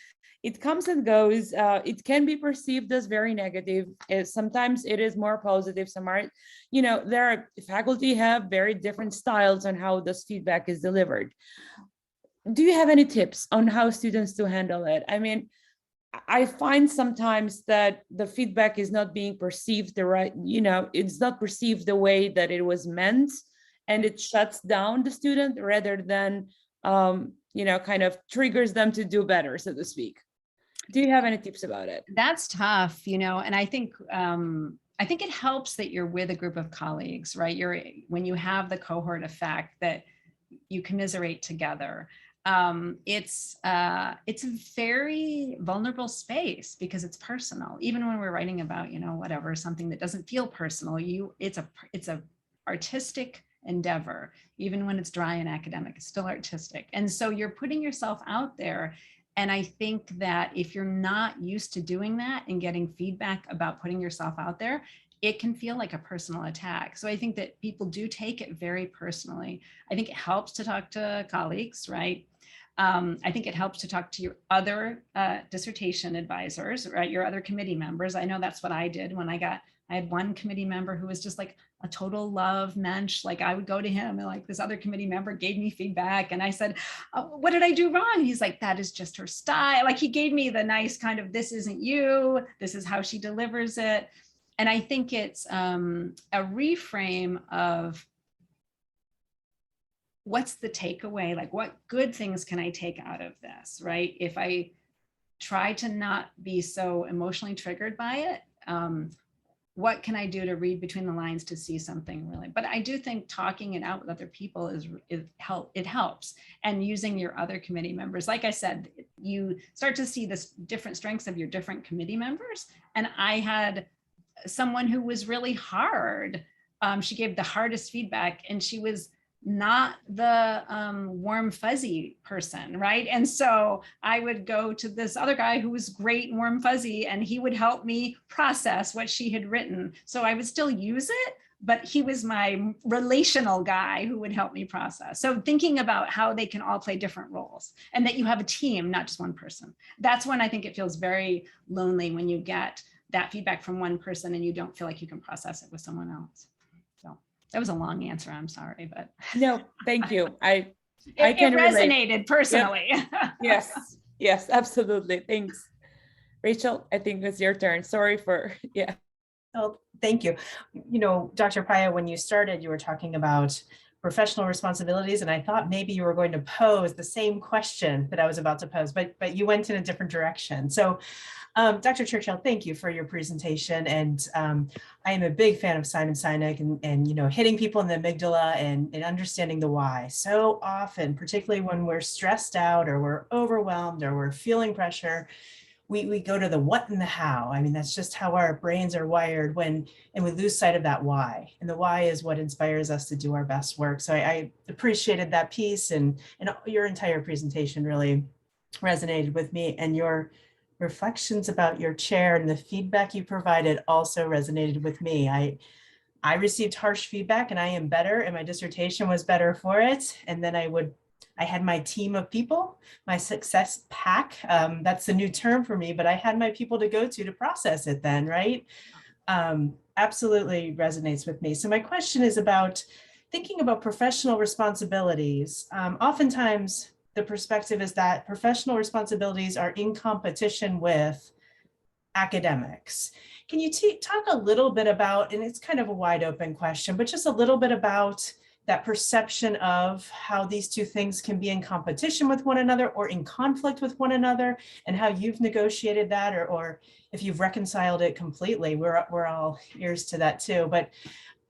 It comes and goes. It can be perceived as very negative. Sometimes it is more positive. Some are, faculty have very different styles on how this feedback is delivered. Do you have any tips on how students to handle it? I mean, I find sometimes that the feedback is not being perceived the right, it's not perceived the way that it was meant, and it shuts down the student rather than, kind of triggers them to do better, so to speak. Do you have any tips about it? That's tough, and I think it helps that you're with a group of colleagues, right? When you have the cohort effect, that you commiserate together. It's a very vulnerable space because it's personal. Even when we're writing about, whatever, something that doesn't feel personal, it's a artistic endeavor. Even when it's dry and academic, it's still artistic. And so you're putting yourself out there. And I think that if you're not used to doing that and getting feedback about putting yourself out there, it can feel like a personal attack. So I think that people do take it very personally. I think it helps to talk to colleagues, right? I think it helps to talk to your other dissertation advisors, right? Your other committee members. I know that's what I did when I had one committee member who was just like a total love mensch. Like I would go to him and like this other committee member gave me feedback and I said, what did I do wrong? And he's like, that is just her style. Like he gave me the nice kind of, this isn't you, this is how she delivers it. And I think it's a reframe of what's the takeaway? Like what good things can I take out of this, right? If I try to not be so emotionally triggered by it, what can I do to read between the lines to see something really? But I do think talking it out with other people it helps. And using your other committee members, like I said, you start to see this different strengths of your different committee members. And I had someone who was really hard. She gave the hardest feedback, and she was not the warm fuzzy person, right? And so I would go to this other guy who was great and warm fuzzy, and he would help me process what she had written. So I would still use it, but he was my relational guy who would help me process. So thinking about how they can all play different roles, and that you have a team, not just one person. That's when I think it feels very lonely, when you get that feedback from one person and you don't feel like you can process it with someone else. That was a long answer. I'm sorry, but No, thank you. I it can relate. resonated personally. Yes, yes, absolutely. Thanks. Rachel, I think it's your turn. Sorry for, yeah. Oh, thank you. You know, Dr. Paya, when you started, you were talking about professional responsibilities, and I thought maybe you were going to pose the same question that I was about to pose, but you went in a different direction. So Dr. Churchill, thank you for your presentation. And I am a big fan of Simon Sinek and you know, hitting people in the amygdala and understanding the why. So often, particularly when we're stressed out or we're overwhelmed or we're feeling pressure, we go to the what and the how. I mean, that's just how our brains are wired and we lose sight of that why. And the why is what inspires us to do our best work. So I appreciated that piece, and your entire presentation really resonated with me, and your reflections about your chair and the feedback you provided also resonated with me. I received harsh feedback, and I am better, and my dissertation was better for it. And then I had my team of people, my success pack. That's the new term for me, but I had my people to go to process it then, right? Absolutely resonates with me. So my question is about thinking about professional responsibilities. Oftentimes, the perspective is that professional responsibilities are in competition with academics. Can you talk a little bit about, and it's kind of a wide open question, but just a little bit about that perception of how these two things can be in competition with one another or in conflict with one another, and how you've negotiated that, or if you've reconciled it completely. We're all ears to that too. But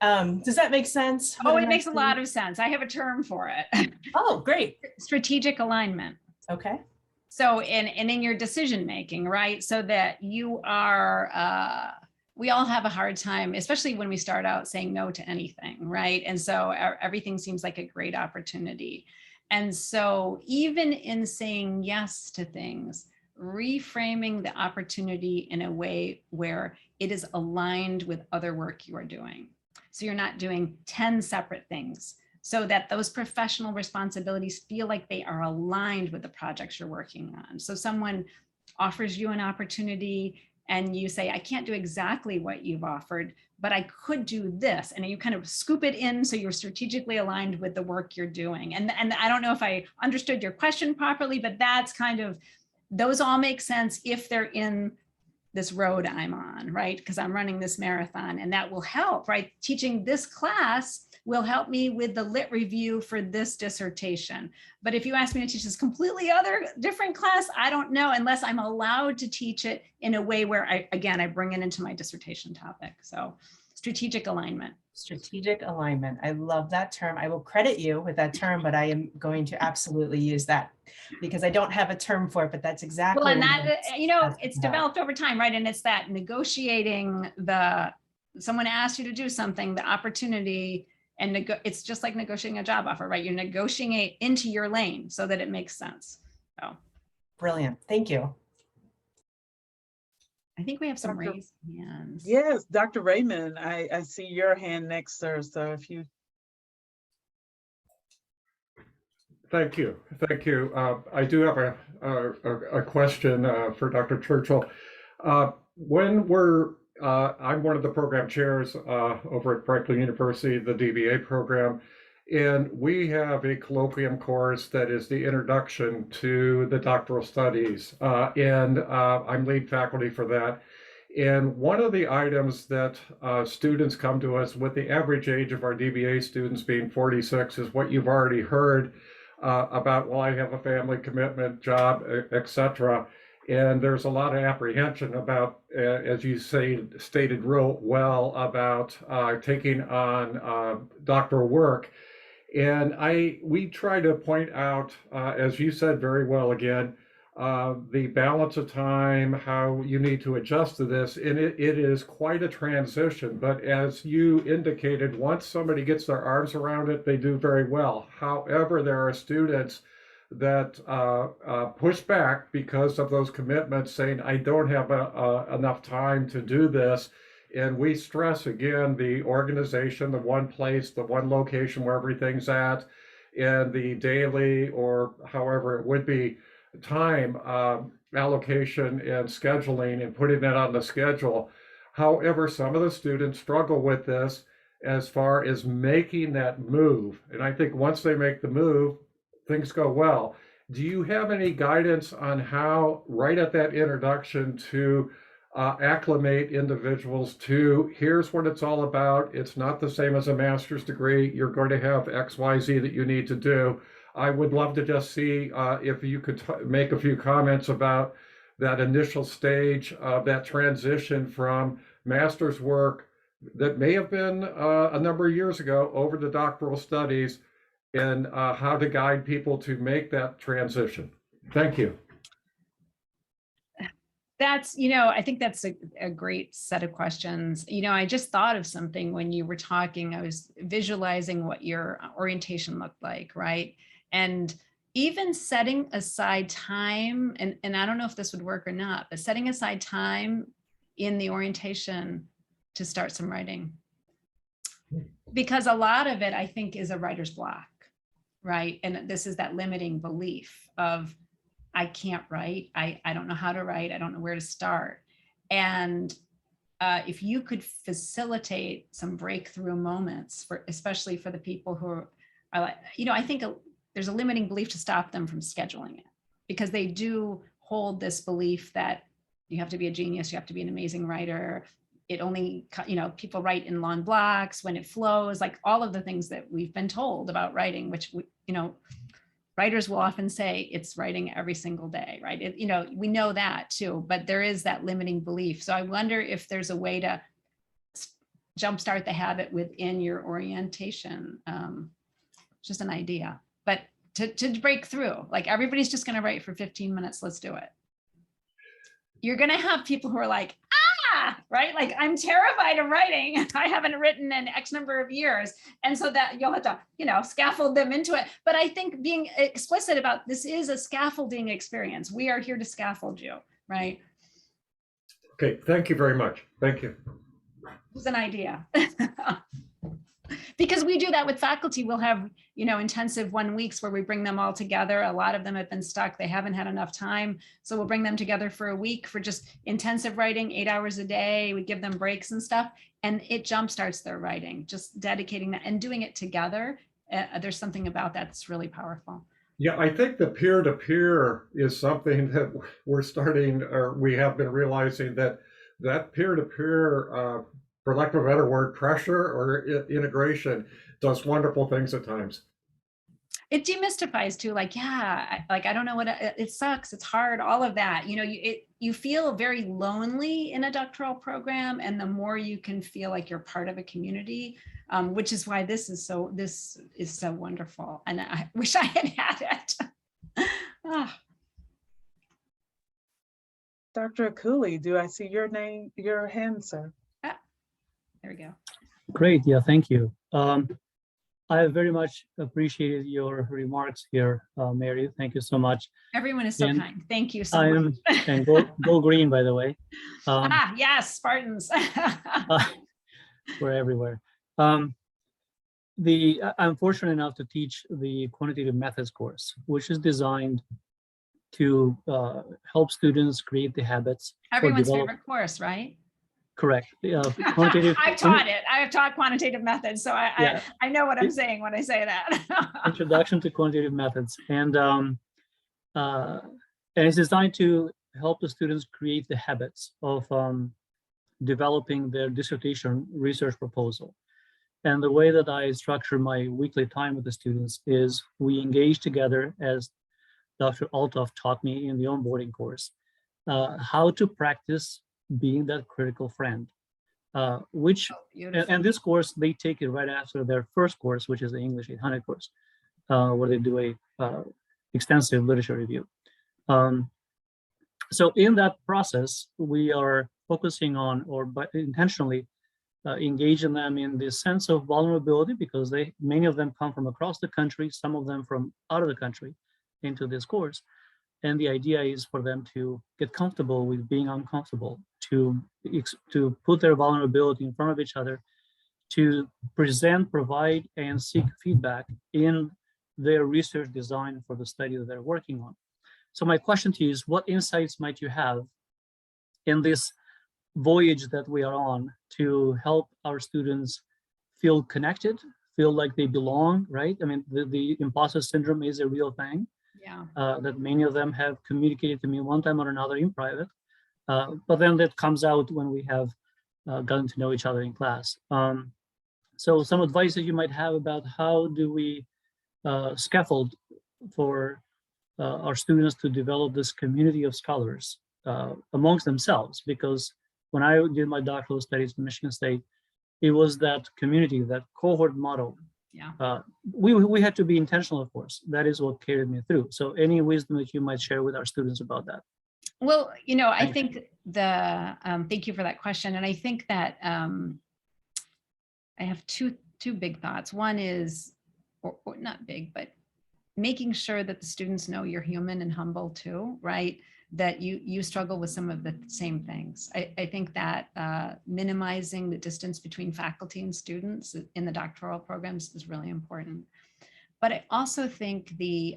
does that make sense? Oh, it makes a lot of sense. I have a term for it. Oh, great. Strategic alignment. Okay. So in your decision making, right? So that you are, we all have a hard time, especially when we start out, saying no to anything, right? And so everything seems like a great opportunity. And so even in saying yes to things, reframing the opportunity in a way where it is aligned with other work you are doing. So you're not doing 10 separate things, so that those professional responsibilities feel like they are aligned with the projects you're working on. So someone offers you an opportunity and you say, I can't do exactly what you've offered, but I could do this. And you kind of scoop it in so you're strategically aligned with the work you're doing. And I don't know if I understood your question properly, but that's kind of, those all make sense if they're in this road I'm on, right? Because I'm running this marathon, and that will help, right? Teaching this class will help me with the lit review for this dissertation. But if you ask me to teach this completely different class, I don't know, unless I'm allowed to teach it in a way where I bring it into my dissertation topic. So strategic alignment. Strategic alignment. I love that term. I will credit you with that term, but I am going to absolutely use that because I don't have a term for it, but that's exactly. Well, and that, you know, it's developed over time, right? And it's that negotiating someone asks you to do something, the opportunity, and it's just like negotiating a job offer, right? You're negotiating it into your lane so that it makes sense. So. Brilliant. Thank you. I think we have some raised hands. Yes, Dr. Raymond, I see your hand next, sir. So if you. Thank you. Thank you. I do have a question for Dr. Churchill. I'm one of the program chairs over at Franklin University, the DBA program, and we have a colloquium course that is the introduction to the doctoral studies, and I'm lead faculty for that. And one of the items that students come to us with, the average age of our DBA students being 46, is what you've already heard about, well, I have a family commitment, job, etc. And there's a lot of apprehension about, as you stated real well, about taking on doctoral work. And we try to point out, as you said very well again, the balance of time, how you need to adjust to this. And it is quite a transition. But as you indicated, once somebody gets their arms around it, they do very well. However, there are students that push back because of those commitments, saying, I don't have enough time to do this. And we stress again the organization, the one place, the one location where everything's at, and the daily or however it would be time allocation and scheduling and putting that on the schedule. However, some of the students struggle with this as far as making that move. And I think once they make the move, things go well. Do you have any guidance on how, right at that introduction, to acclimate individuals to, here's what it's all about. It's not the same as a master's degree. You're going to have X, Y, Z that you need to do. I would love to just see if you could make a few comments about that initial stage of that transition from master's work that may have been a number of years ago over to doctoral studies, and how to guide people to make that transition. Thank you. That's, I think that's a great set of questions. I just thought of something when you were talking. I was visualizing what your orientation looked like, right? And even setting aside time, and I don't know if this would work or not, but setting aside time in the orientation to start some writing. Because a lot of it, I think, is a writer's block, right? And this is that limiting belief of, I can't write. I don't know how to write. I don't know where to start. And if you could facilitate some breakthrough moments, especially for the people who are like, I think there's a limiting belief to stop them from scheduling it, because they do hold this belief that you have to be a genius, you have to be an amazing writer. It only, people write in long blocks when it flows, like all of the things that we've been told about writing, which, writers will often say it's writing every single day, right? We know that too, but there is that limiting belief. So I wonder if there's a way to jumpstart the habit within your orientation. Just an idea, but to break through, like everybody's just going to write for 15 minutes. Let's do it. You're going to have people who are like, right? Like, I'm terrified of writing. I haven't written in X number of years. And so that you'll have to, scaffold them into it. But I think being explicit about this is a scaffolding experience. We are here to scaffold you, right? Okay, thank you very much. Thank you. It was an idea. Because we do that with faculty. We'll have, intensive 1 weeks where we bring them all together. A lot of them have been stuck. They haven't had enough time. So we'll bring them together for a week for just intensive writing, 8 hours a day. We give them breaks and stuff, and it jumpstarts their writing, just dedicating that and doing it together. There's something about that that's really powerful. Yeah, I think the peer-to-peer is something that we're starting, or we have been realizing that peer-to-peer, for lack of a better word, pressure or integration does wonderful things at times. It demystifies too, like, I don't know what it sucks. It's hard, all of that. You feel very lonely in a doctoral program, and the more you can feel like you're part of a community, which is why this is so wonderful. And I wish I had it. Dr. Cooley, do I see your hand, sir? There we go. Great, yeah, thank you. I very much appreciated your remarks here, Mary. Thank you so much. Everyone is so kind. Thank you so much. And go green, by the way. Yes, Spartans. We're everywhere. I'm fortunate enough to teach the quantitative methods course, which is designed to help students create the habits. Everyone's favorite course, right? Correct. Quantitative. I've taught it. I've taught quantitative methods, so I know what I'm saying when I say that. Introduction to quantitative methods, and it's designed to help the students create the habits of developing their dissertation research proposal. And the way that I structure my weekly time with the students is we engage together, as Dr. Althoff taught me in the onboarding course. how to practice being that critical friend, which, Beautiful. and this course, they take it right after their first course, which is the English 800 course, where they do a extensive literature review. So in that process, we are focusing on, or intentionally engaging them in this sense of vulnerability, because many of them come from across the country, some of them from out of the country into this course. And the idea is for them to get comfortable with being uncomfortable, to put their vulnerability in front of each other, to present, provide, and seek feedback in their research design for the study that they're working on. So my question to you is, what insights might you have in this voyage that we are on to help our students feel connected, feel like they belong, right? I mean, the imposter syndrome is a real thing. Yeah. That many of them have communicated to me one time or another in private, but then that comes out when we have gotten to know each other in class. So some advice that you might have about how do we scaffold for our students to develop this community of scholars amongst themselves, because when I did my doctoral studies in Michigan State, it was that community, that cohort model. Yeah. We had to be intentional, of course. That is what carried me through. So any wisdom that you might share with our students about that? Well, you know, I think thank you for that question. And I think that I have two big thoughts. One is, or not big, but making sure that the students know you're human and humble too, right? That you struggle with some of the same things. I think that minimizing the distance between faculty and students in the doctoral programs is really important. But I also think the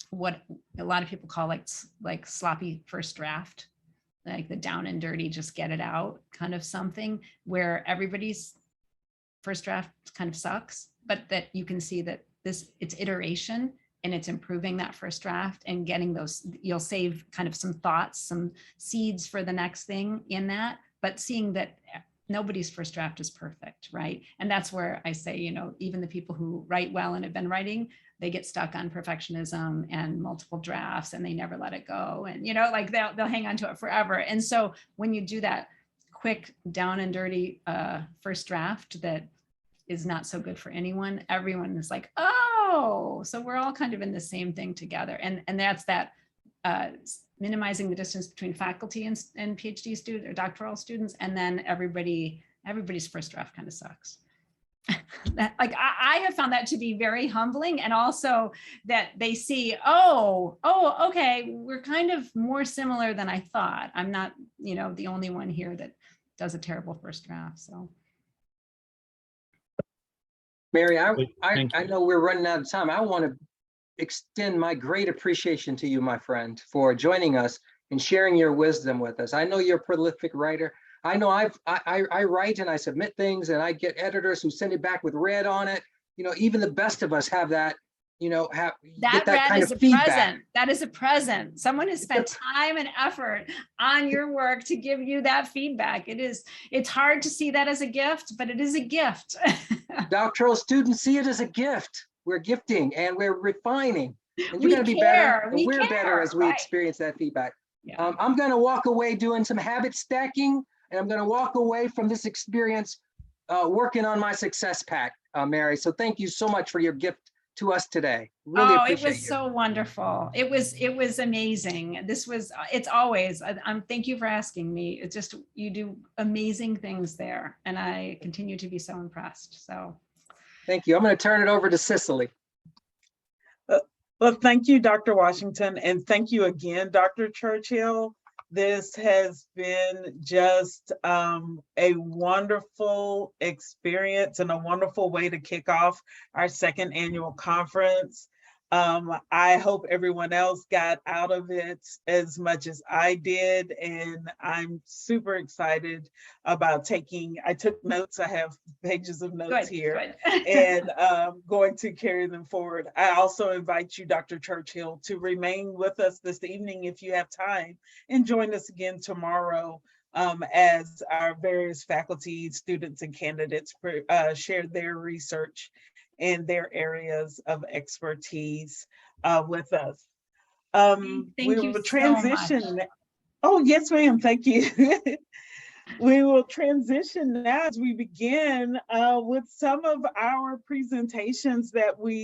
what a lot of people call like sloppy first draft, like the down and dirty, just get it out kind of something, where everybody's first draft kind of sucks, but that you can see that it's iteration and it's improving that first draft and getting those, you'll save kind of some thoughts, some seeds for the next thing in that, but seeing that nobody's first draft is perfect, right? And that's where I say, you know, even the people who write well and have been writing, they get stuck on perfectionism and multiple drafts and they never let it go. And, you know, like they'll hang on to it forever. And so when you do that quick down and dirty first draft that is not so good for anyone, everyone is like, oh, so we're all kind of in the same thing together. And that's that minimizing the distance between faculty and PhD students or doctoral students. And then everybody's first draft kind of sucks. Like I have found that to be very humbling, and also that they see, oh, okay, we're kind of more similar than I thought. I'm not, you know, the only one here that does a terrible first draft. So. Mary, I know we're running out of time. I want to extend my great appreciation to you, my friend, for joining us and sharing your wisdom with us. I know you're a prolific writer. I know I write and I submit things and I get editors who send it back with red on it. You know, even the best of us have that, you know, that red kind is a feedback. Present. That is a present. Someone has spent time and effort on your work to give you that feedback. It's hard to see that as a gift, but it is a gift. Doctoral students see it as a gift. We're gifting and we're refining. And you're going to be better. And we're better as we experience that feedback. Yeah. I'm going to walk away doing some habit stacking, and I'm going to walk away from this experience working on my success pack, Mary. So thank you so much for your gift to us today. Really appreciate it was so wonderful. It was amazing. It's always, thank you for asking me. It's just, you do amazing things there. And I continue to be so impressed. So. Thank you. I'm going to turn it over to Cicely. Well, thank you, Dr. Washington. And thank you again, Dr. Churchill. This has been just a wonderful experience and a wonderful way to kick off our second annual conference. I hope everyone else got out of it as much as I did, and I'm super excited about I took notes, I have pages of notes here, and going to carry them forward. I also invite you, Dr. Churchill, to remain with us this evening if you have time, and join us again tomorrow as our various faculty, students, and candidates share their research and their areas of expertise with us. We will transition. Oh, yes, ma'am. Thank you. We will transition now as we begin with some of our presentations that we